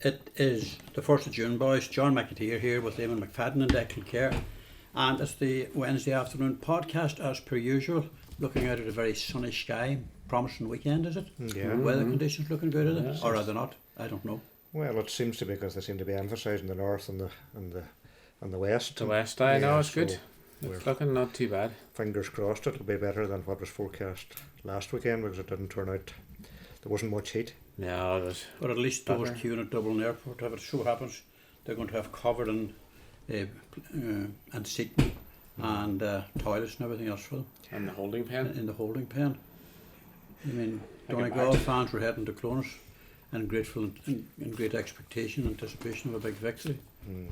It is the 1st of June, boys. John McAteer here with Eamon McFadden and Declan Kerr. And it's the Wednesday afternoon podcast as per usual. Looking out at a very sunny sky. Promising weekend, is it? Yeah. Weather conditions looking good, is it? Yeah. Or are they not? I don't know. Well, it seems to be because they seem to be emphasising the north and the west. The west, I know, it's good. We're It's looking not too bad. fingers crossed it'll be better than what was forecast last weekend, because it didn't turn out. There wasn't much heat. No, it was. But at least those Better. queuing at Dublin Airport, if it so happens, they're going to have covered and seating and toilets and everything else for them And the holding pen. in the holding pen. I mean, I can Donegal imagine. fans were heading to Clonus and grateful and in great expectation, anticipation of a big victory. Mm.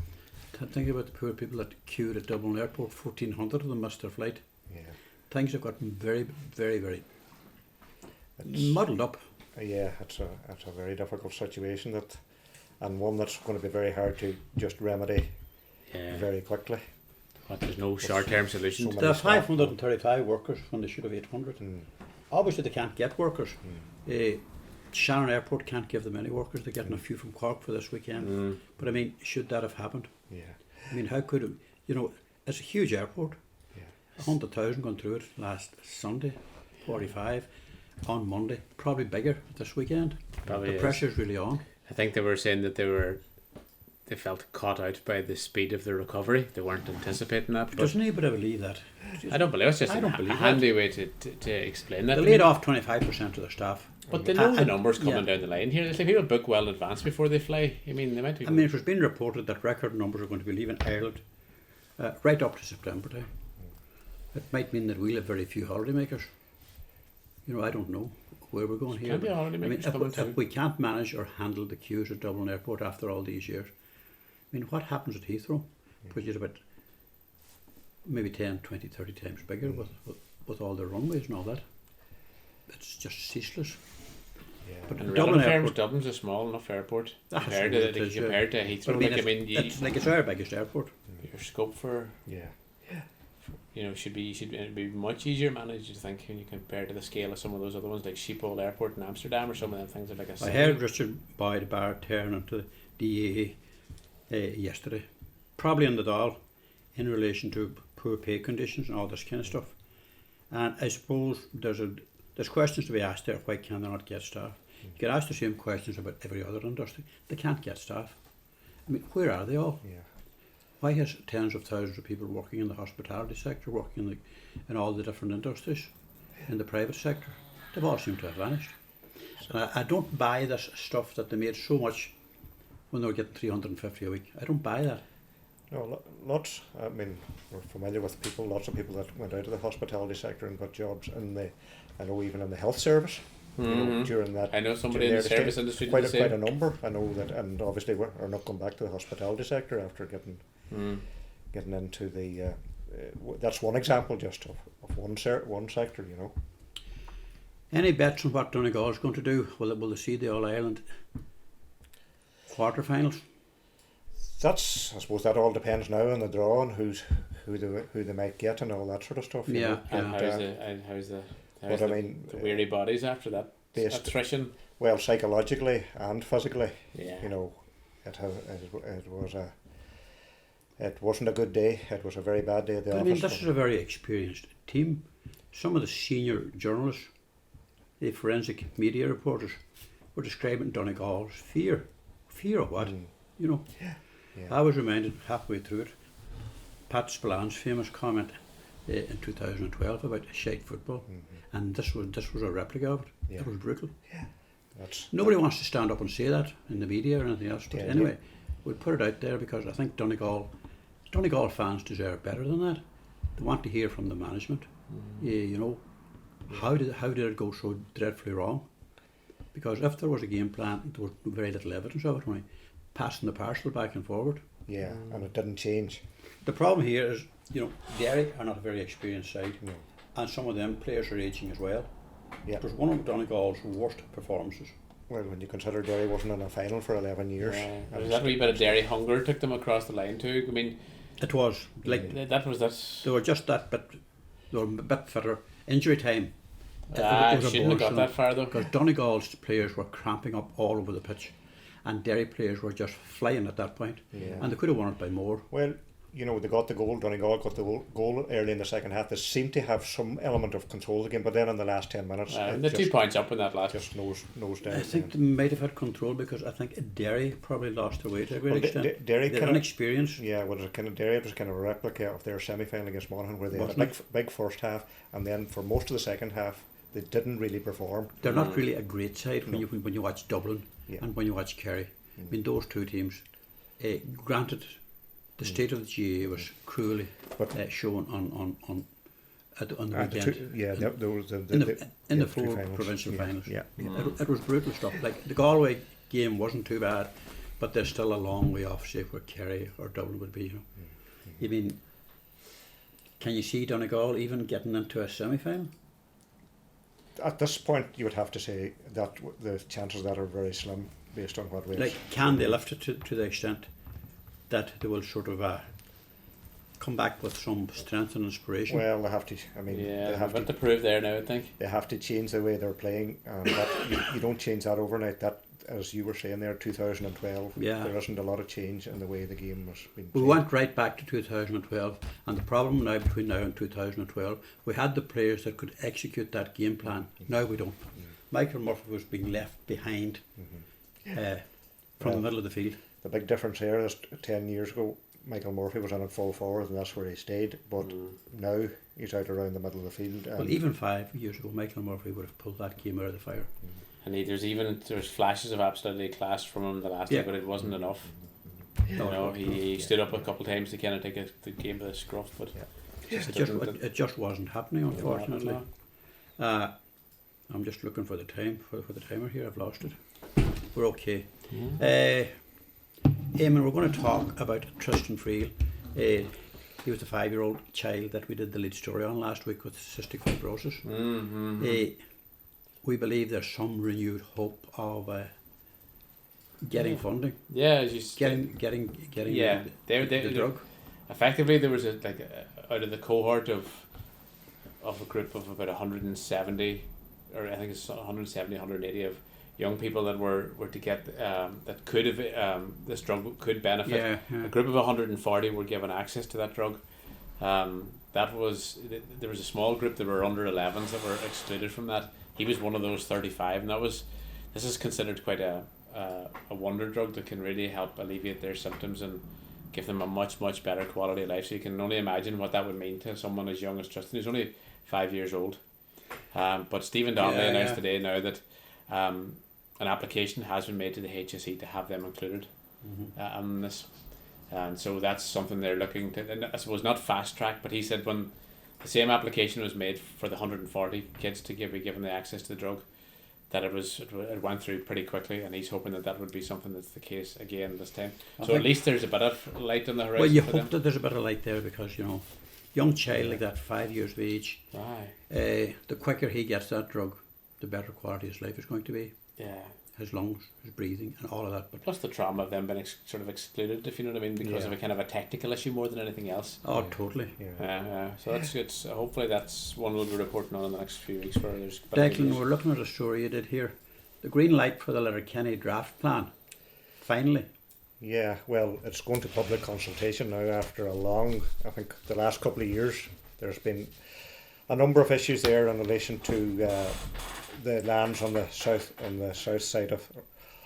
Think about the poor people that queued at Dublin Airport. 1,400 of them missed their flight. Yeah. Things have gotten very, very, very It's, muddled up. yeah, it's a very difficult situation, and one that's going to be very hard to just remedy Yeah. very quickly. But there's no short-term solution. So to There are many staff. 535 workers when they should have 800. Mm. Obviously, they can't get workers. Shannon Airport can't give them any workers. They're getting a few from Cork for this weekend. Mm. But I mean, should that have happened? Yeah. I mean, how could it? You know, it's a huge airport. Yeah. 100,000 gone through it last Sunday, 45 on Monday. Probably bigger this weekend. Probably The is. pressure's really on. I think they were saying that they felt caught out by the speed of the recovery. They weren't anticipating that. But Doesn't anybody believe that? I don't believe it's just I don't a believe handy way to explain that. They I laid mean, off 25% of their staff. but they know the I- numbers coming yeah. down the line here. It's like people book well in advance before they fly. I mean, they might be. I mean, it was being reported that record numbers are going to be leaving Ireland right up to September time. It might mean that we'll have very few holidaymakers. You know, I don't know where we're going here. Can't be but, holidaymakers I coming mean, too. if we can't manage or handle the queues at Dublin Airport after all these years, I mean, what happens at Heathrow, which is about maybe 10, 20, 30 times bigger with all the runways and all that? It's just ceaseless. Yeah. But In Dublin relative terms, Airport, Dublin's a small enough airport Ah, compared so to it is, yeah. compared to Heathrow. but I mean, Like, I mean, it's like it's our biggest airport. your scope for Yeah. should be much easier managed. I think when you compare to the scale of some of those other ones like Schiphol Airport in Amsterdam, or some of them things are like a. I city. heard Richard Boyd Barr tearing into the DAA yesterday, probably in the Dáil, in relation to poor pay conditions and all this kind of stuff. And I suppose there's questions to be asked there. Why can they not get staff? You get asked the same questions about every other industry. They can't get staff. I mean, where are they all? Yeah. Why has tens of thousands of people working in the hospitality sector, working in all the different industries, in the private sector? They've all seemed to have vanished. And I don't buy this stuff that they made so much when they were getting 350 a week. I don't buy that. No, lots. I mean, we're familiar with lots of people that went out of the hospitality sector and got jobs I know even in the health service. You know, Mhm. during that. I know somebody in during the their service stay. industry did Quite the a, quite a same. number. I know that, and obviously are not going back to the hospitality sector after getting into the. That's one example just of one sector. You know. Any bets on what Donegal is going to do? Will they see the All Ireland quarterfinals? I suppose that all depends now on the draw and who they might get and all that sort of stuff. you Yeah, know. And And, how's the but I mean, the weary bodies after that based- attrition? well, psychologically and physically, Yeah. you know, it wasn't a good day. It was a very bad day at the I office. mean, this is a very experienced team. Some of the senior journalists, the forensic media reporters, were describing Donegal's fear. Fear of what? You know, Yeah. I was reminded halfway through it, Pat Spillane's famous comment in 2012 about shite football, and this was a replica of it. Yeah. It was brutal. That's Nobody wants to stand up and say that in the media or anything else, but Yeah, anyway, we'll put it out there because I think Donegal fans deserve better than that. They want to hear from the management. You know, how did it go so dreadfully wrong? Because if there was a game plan, there was very little evidence of it, only passing the parcel back and forward. yeah, and it didn't change. The problem here is, you know, Derry are not a very experienced side, No. and some of them players are aging as well. Yeah. It was one of Donegal's worst performances. Well, when you consider Derry wasn't in a final for 11 years. Yeah. and There's that wee bit of dairy hunger took them across the line too. I mean, It was like that was they were just that bit. They were a bit fitter. Injury time. shouldn't have got that far though. Because Donegal's players were cramping up all over the pitch, and Derry players were just flying at that point, Yeah. and they could have won it by more. Well, you know, they got the goal. Donegal got the goal early in the second half. They seemed to have some element of control of the game, but then in the last 10 minutes, it the 2 points up in that last. just nose down. I think they might have had control because I think Derry probably lost their way to a great Well, extent. Derry They're kind of, inexperienced. yeah, well, Derry was kind of a replica of their semi-final against Monaghan, where they had a Wasn't big first half, and then for most of the second half, they didn't really perform. They're not really a great side when you watch Dublin Yeah. and when you watch Kerry. I mean, those two teams, granted, the state of the GA was cruelly shown on the weekend. In the four provincial finals. Yeah. It was brutal stuff. Like the Galway game wasn't too bad, but they're still a long way off, say, where Kerry or Dublin would be. You know, I mean, can you see Donegal even getting into a semi-final? At this point, you would have to say that the chances of that are very slim, based on what we Like, can they lift it to the extent that they will sort of come back with some strength and inspiration? Well, they have to. I mean, Yeah, they have to prove there now, I think. They have to change the way they're playing, and that, you don't change that overnight. That, as you were saying there, 2012. Yeah. There isn't a lot of change in the way the game was being We played. went right back to 2012, and the problem now between now and 2012, we had the players that could execute that game plan. Now we don't. Michael Murphy was being left behind from the middle of the field. The big difference here is 10 years ago, Michael Murphy was on at full forward, and that's where he stayed. But now he's out around the middle of the field. Well, even 5 years ago, Michael Murphy would have pulled that game out of the fire. And there's flashes of absolutely class from him the last year, but it wasn't enough. You know, he stood up a couple of times to kind of take the game to the scruff, but It just wasn't happening, unfortunately. No. I'm just looking for the time for the timer here. I've lost it. We're okay. Eamon, we're going to talk about Tristan Friel. He was the 5-year-old child that we did the lead story on last week with cystic fibrosis. We believe there's some renewed hope of getting funding. Yeah, just getting the drug. Effectively, there was out of the cohort of a group of about 170, or I think it's 170, 180 of young people that were to get that could have this drug could benefit. Yeah. A group of 140 were given access to that drug. There was a small group that were under 11s that were excluded from that. He was one of those 35, and this is considered quite a wonder drug that can really help alleviate their symptoms and give them a much better quality of life. So you can only imagine what that would mean to someone as young as Tristan. He's only 5 years old. But Stephen Donnelly announced today now that an application has been made to the HSE to have them included on this. And so that's something they're looking to, and I suppose not fast track, but he said when the same application was made for the 140 kids to be given the access to the drug, that it went through pretty quickly, and he's hoping that would be something that's the case again this time. So at least there's a bit of light on the horizon. Well, you for hope them. that there's a bit of light there because, you know, young child like that, 5 years of age, the quicker he gets that drug, the better quality his life is going to be. Yeah. His lungs, his breathing, and all of that. But plus the trauma of them being sort of excluded, if you know what I mean, because of a kind of a technical issue more than anything else. Oh, totally. So it's hopefully that's one we'll be reporting on in the next few weeks. Where there's Declan, we're looking at a story you did here. The green light for the Letterkenny draft plan. Finally. Yeah, well, it's going to public consultation now after a long, I think the last couple of years, there's been a number of issues there in relation to the lands on the south side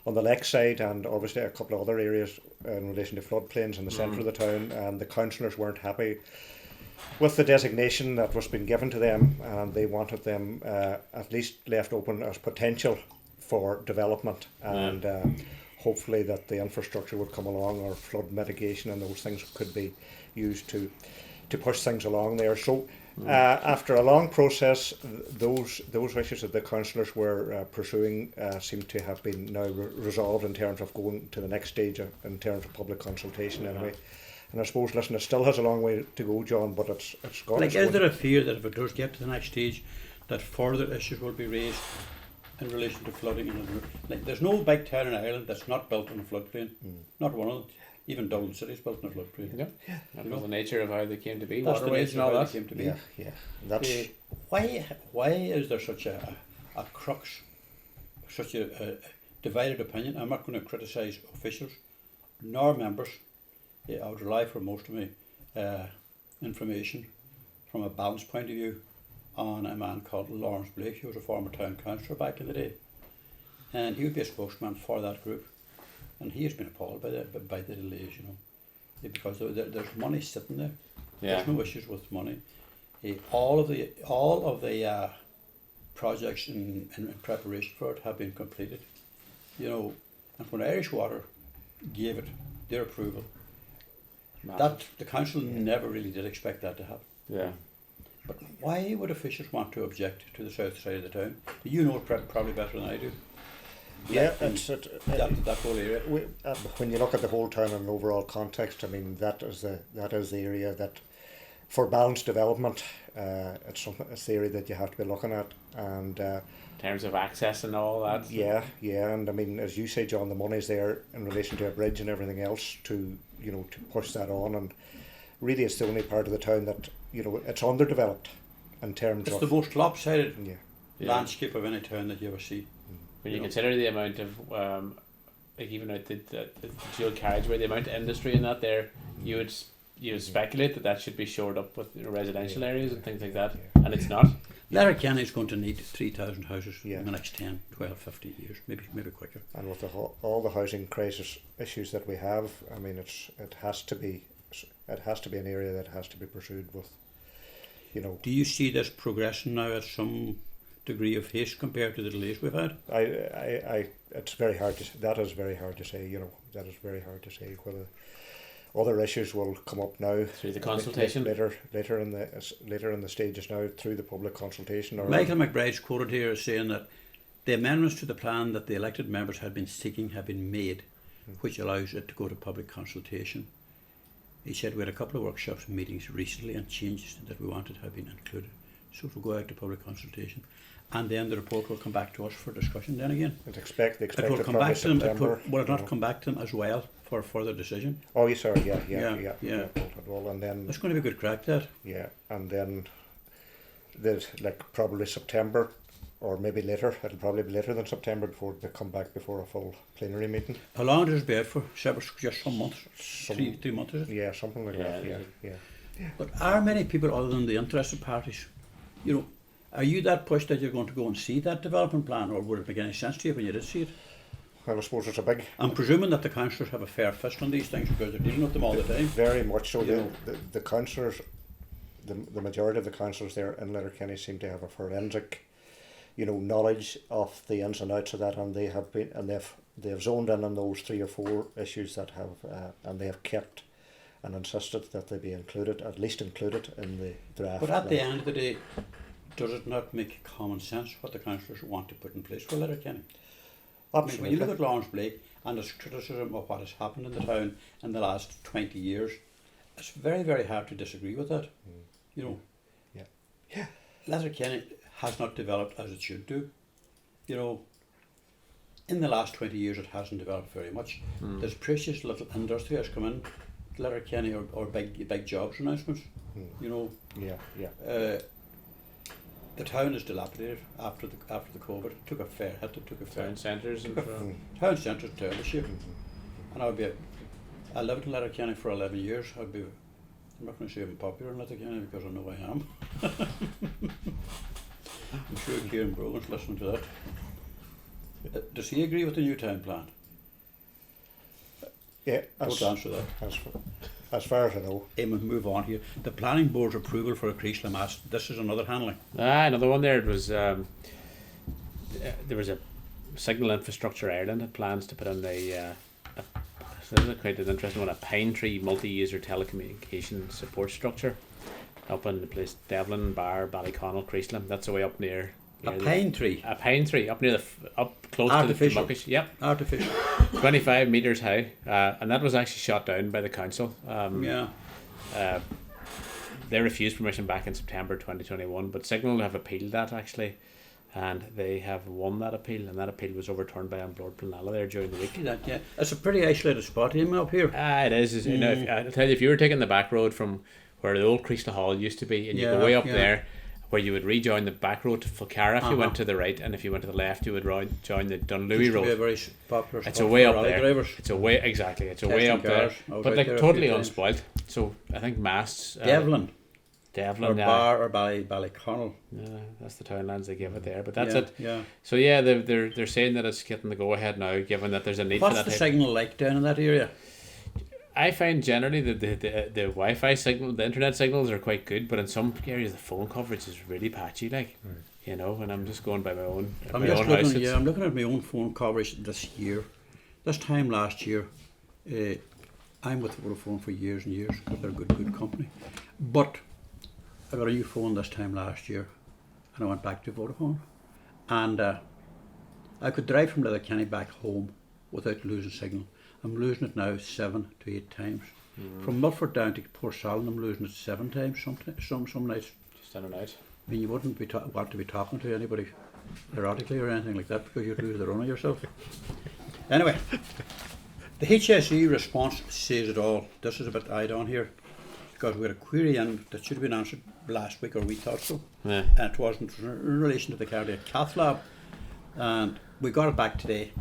on the lake side, and obviously a couple of other areas in relation to floodplains in the centre of the town, and the councillors weren't happy with the designation that was being given to them, and they wanted them at least left open as potential for development, and hopefully that the infrastructure would come along, or flood mitigation and those things could be used to push things along there. So after a long process, those issues that the councillors were pursuing seem to have been now resolved in terms of going to the next stage in terms of public consultation anyway. And I suppose, listen, it still has a long way to go, John, but it's got. Like, is there a fear that if it does get to the next stage, that further issues will be raised in relation to flooding? And like, there's no big town in Ireland that's not built on a floodplain. Not one of them. Even Dublin City is built on a floodplain. Yeah. That was the nature of how they came to be. That's the Waterways nature and of all how that. they came to be. Yeah. That's why is there such a crux, such a divided opinion. I'm not going to criticise officials nor members. I would rely for most of my information from a balanced point of view on a man called Lawrence Blake. He was a former town councillor back in the day, and he would be a spokesman for that group. And he has been appalled by the delays, because there's money sitting there. Yeah. There's no issues with money. All of the projects in preparation for it have been completed, and when Irish Water gave it their approval, that the council never really did expect that to happen. Yeah. But why would officials want to object to the south side of the town? You know it probably better than I do. Yeah, That whole area. When you look at the whole town in an overall context, I mean that is the area that, for balanced development, it's the area that you have to be looking at, and in terms of access and all that. Yeah, and I mean, as you say, John, the money's there in relation to a bridge and everything else to push that on, and really it's the only part of the town that it's underdeveloped in terms It's of the most lopsided Yeah. landscape of any town that you ever see. When you consider the amount of like even out the dual carriageway, the amount of industry in that there, you would speculate that should be shored up with residential areas and things like that, and it's not. Letterkenny is going to need 3,000 houses in the next 10, 12, 15 years, maybe quicker. And with all the housing crisis issues that we have, I mean, it has to be an area that has to be pursued with, Do you see this progressing now at some degree of haste compared to the delays we've had? It's very hard to. That is very hard to say. That is very hard to say whether other issues will come up now Through the consultation? later in the stages now through the public consultation. Or Michael McBride's quoted here as saying that the amendments to the plan that the elected members had been seeking have been made, which allows it to go to public consultation. He said we had a couple of workshops and meetings recently, and changes that we wanted have been included. So it will go out to public consultation, and then the report will come back to us for discussion then again. They expect It will come back to them. Will it not come back to them as well for further decision? Oh, yes, sir. Yeah. Well, and then It's going to be a good crack, that. yeah, and then there's probably September, or maybe later. It'll probably be later than September before they come back before a full plenary meeting. How long does it be out for? Just some months? Three months, is it? Yeah, something like that. Yeah. But are many people other than the interested parties, are you that pushed that you're going to go and see that development plan, or would it make any sense to you when you did see it? Well, I suppose it's a big. I'm presuming that the councillors have a fair fist on these things because they're dealing with them all the time. Very much so. The councillors, the majority of the councillors there in Letterkenny seem to have a forensic, knowledge of the ins and outs of that, and they've zoned in on those 3 or 4 issues that have, and they have kept and insisted that they be at least included in the draft. But at the end of the day, does it not make common sense what the councillors want to put in place for Letterkenny? Absolutely. I mean, when you look at Lawrence Blake and his criticism of what has happened in the town in the last 20 years, it's very, very hard to disagree with that. Yeah. Letterkenny has not developed as it should do. In the last 20 years it hasn't developed very much. There's precious little industry has come in to Letterkenny or big jobs announcements. Yeah. The town is dilapidated after the COVID. It took a fair hit. Town centres and town centres in terrible shape. And I lived in Letterkenny for 11 years. I'm not going to say I'm popular in Letterkenny because I know I am. I'm sure Kieran Brogan's listening to that. Does he agree with the new town plan? Yeah. Don't answer that. As far as I know. We'll move on here. The planning board's approval for a Crease Lamass. This is another handling. Another one there. It was there was a Signal Infrastructure Ireland had plans to put in so this is quite an interesting one, a Pine Tree multi-user telecommunication support structure up in the place Devlin, Bar, Ballyconnell, Creaslam. That's away up near a pine tree. A pine tree up near up close Artificial. to the Muckish. Yep. Artificial. 25 metres high, and that was actually shot down by the council. They refused permission back in September 2021, but Signal have appealed that actually, and they have won that appeal, and that appeal was overturned by Lord Planella there during the week. Yeah, it's a pretty isolated spot up here. It is. I'll tell you, if you were taking the back road from where the old Creasla Hall used to be, and you go way up there, where you would rejoin the back road to Fulcara if you went to the right, and if you went to the left, you would join the Dunlewy Used to be a road. very popular It's spot a way for up rally there. drivers. It's a way exactly. It's a way Testing up there, cars. I was but out like there a totally few times. unspoilt. So I think Masts, Devlin Devlin, or yeah. Bar or Ballyconnell. That's the townlands they give it there, but that's Yeah, it. Yeah. So yeah, they're saying that it's getting the go ahead now, given that there's a need What's for the that. signal like down in that area? I find generally that the Wi-Fi signal, the internet signals are quite good, but in some areas the phone coverage is really patchy, like you know. And I'm just going by my own. I'm my just own looking. house. Yeah, I'm looking at my own phone coverage this year. This time last year, I'm with Vodafone for years and years because they're good company. But I got a new phone this time last year, and I went back to Vodafone, and I could drive from Letterkenny back home without losing signal. I'm losing it now 7 to 8 times. From Milford down to Port Salin, I'm losing it 7 times some nights. Just in and out. I mean, you wouldn't be want to be talking to anybody erotically or anything like that because you'd lose the run of yourself. Anyway, the HSE response says it all. This is a bit eyed on here because we had a query in that should have been answered last week, or we thought so, Yeah. and it wasn't. It was in relation to the cardiac cath lab, and we got it back today,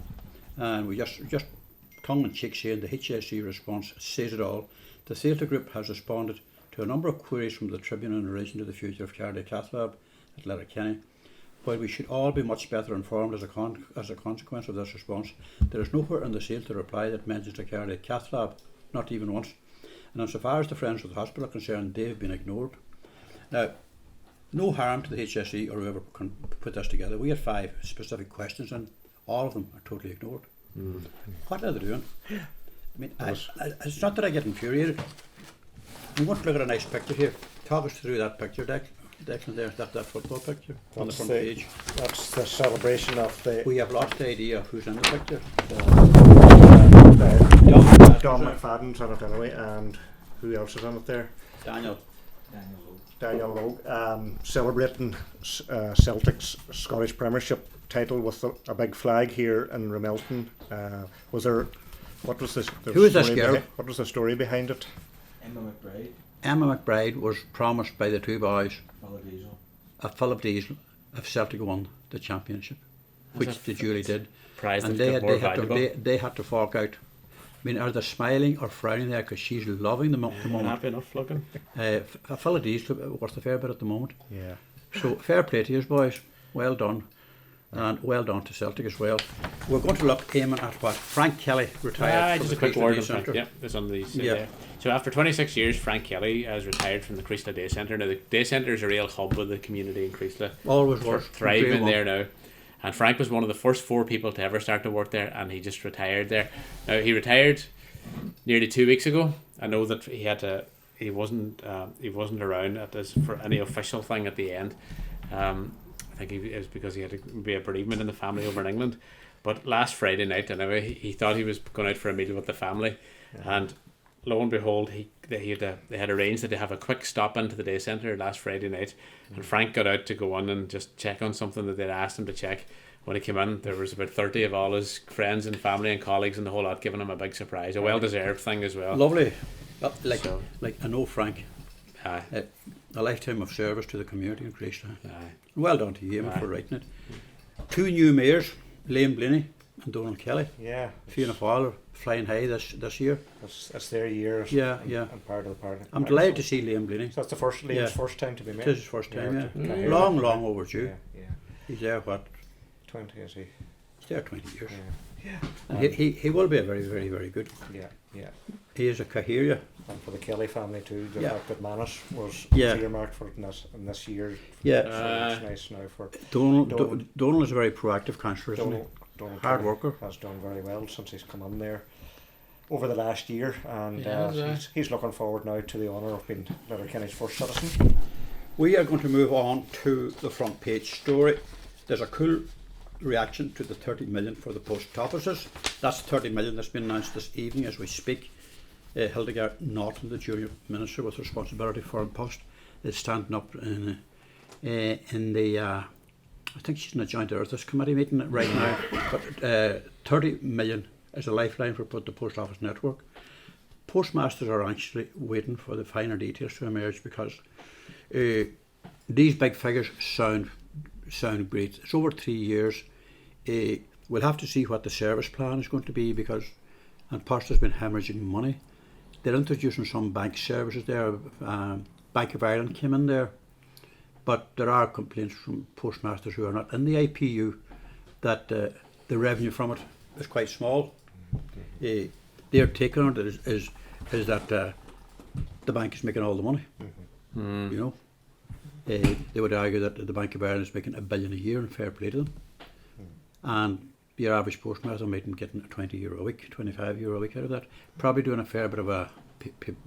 and we just tongue in cheek saying the HSE response says it all. The Celtic Group has responded to a number of queries from the Tribune in relation to the future of cardiac cath lab at Letterkenny. While we should all be much better informed as a consequence of this response, there is nowhere in the Celtic reply that mentions the cardiac cath lab, not even once. And insofar as the friends of the hospital are concerned, they have been ignored. Now, no harm to the HSE or whoever can put this together. We had 5 specific questions and all of them are totally ignored. What are they doing? I mean, it's not that I get infuriated. We want to look at a nice picture here. Talk us through that picture, Declan, there, that football picture on the front page. That's the celebration of the We have lost the idea of who's in the picture. Dom McFadden's on it anyway, and who else is on it there? Daniel. Daniel Logue, celebrating Celtic's Scottish Premiership title with a big flag here in Ramelton. Was there? What was this? Who is this girl? What was the story behind it? Emma McBride was promised by the two boys Diesel. Philip Diesel if Celtic won the championship, which they duly did. Prize And that's more valuable. they had to fork out. I mean, are they smiling or frowning there because she's loving the moment? Happy enough looking. Philip Diesel worth a fair bit at the moment. Yeah. So fair play to you boys, well done, and well done to Celtic as well. We're going to look aiming at what Frank Kelly retired from Just the a quick Christmas word Day on Frank. Centre. Yeah, this on these. Yeah. There. So after 26 years, Frank Kelly has retired from the Creasla Day Centre. Now the Day Centre is a real hub of the community in Creasla. Always was Thriving there now. And Frank was one of the first 4 people to ever start to work there, and he just retired there. Now he retired nearly 2 weeks ago. I know that he wasn't around at this for any official thing at the end. I think it was because he had to be a bereavement in the family over in England. But last Friday night, anyway, he thought he was going out for a meal with the family, and lo and behold, they had arranged that they have a quick stop into the day centre last Friday night, and Frank got out to go on and just check on something that they'd asked him to check. When he came in, there was about 30 of all his friends and family and colleagues and the whole lot giving him a big surprise, a well-deserved thing as well. Lovely. Like I know Frank, Aye. a lifetime of service to the community in Creasla. Aye. Well done to you Aye. for writing it. 2 new mayors, Liam Blaney and Donald Kelly. Yeah. Fianna Fáil are flying high this year. That's their year. Yeah. And part of the party. I'm delighted to see Liam Blaney. So that's the first Liam's first time to be It met. is his first time, yeah. to Long overdue. Yeah. He's there, what? 20 is he? He's there 20 years. Yeah. And he will be a very, very, very good. Yeah. He is a Cahiria. And for the Kelly family too, the Yeah. fact that Manus was Yeah. earmarked for it in this year. Yeah. So it's nice now for Donald is a very proactive councillor, isn't he? Donald Hard Kelly worker. has done very well since he's come in there over the last year, and Yeah, he's looking forward now to the honour of being Letterkenny's first citizen. We are going to move on to the front page story. There's a cool reaction to the 30 million for the post offices. That's 30 million that's been announced this evening as we speak. Hildegard Naughton, the junior minister with responsibility for post, is standing up in the I think she's in a joint Earths committee meeting right now. But 30 million is a lifeline for the post office network. Postmasters are anxiously waiting for the finer details to emerge because these big figures sound great. It's over 3 years. We'll have to see what the service plan is going to be, because and Post has been hemorrhaging money. They're introducing some bank services there. Bank of Ireland came in there, but there are complaints from postmasters who are not in the IPU that the revenue from it is quite small. Their take on it is that the bank is making all the money. You know, they would argue that the Bank of Ireland is making $1 billion a year, and fair play to them. And your average postmaster might be getting €20 a week, €25 a week out of that. Probably doing a fair bit of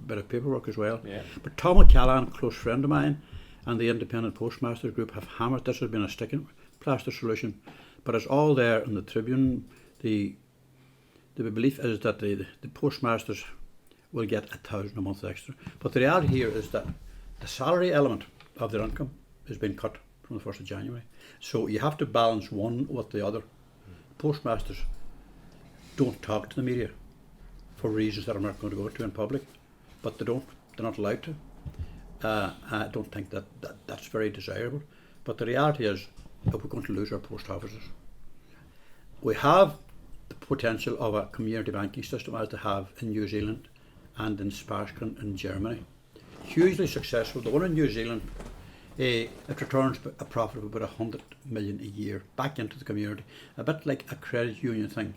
bit of paperwork as well. Yeah. But Tom O'Callaghan, a close friend of mine, and the Independent Postmasters Group have hammered this has been a sticking plaster solution. But it's all there in the Tribune. The belief is that the postmasters will get $1,000 a month extra. But the reality here is that the salary element of their income has been cut from the 1st of January. So you have to balance one with the other. Postmasters don't talk to the media for reasons that I'm not going to go into in public, but they're not allowed to. I don't think that's very desirable. But the reality is that we're going to lose our post offices. We have the potential of a community banking system as they have in New Zealand and in Sparskon in Germany. Hugely successful. The one in New Zealand, it returns a profit of about 100 million a year back into the community, a bit like a credit union thing,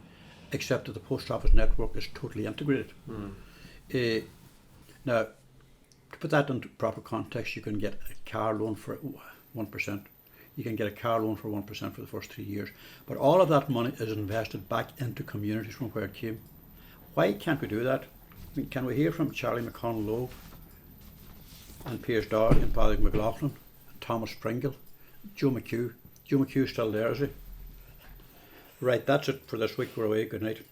except that the post office network is totally integrated. Now, to put that into proper context, you can get a car loan for 1%. You can get a car loan for 1% for the first 3 years. But all of that money is invested back into communities from where it came. Why can't we do that? I mean, can we hear from Charlie McConnell Lowe and Piers Doherty and Paddy McLaughlin, and Thomas Pringle, Joe McHugh? Joe McHugh's still there, is he? Right, that's it for this week. We're away. Good night.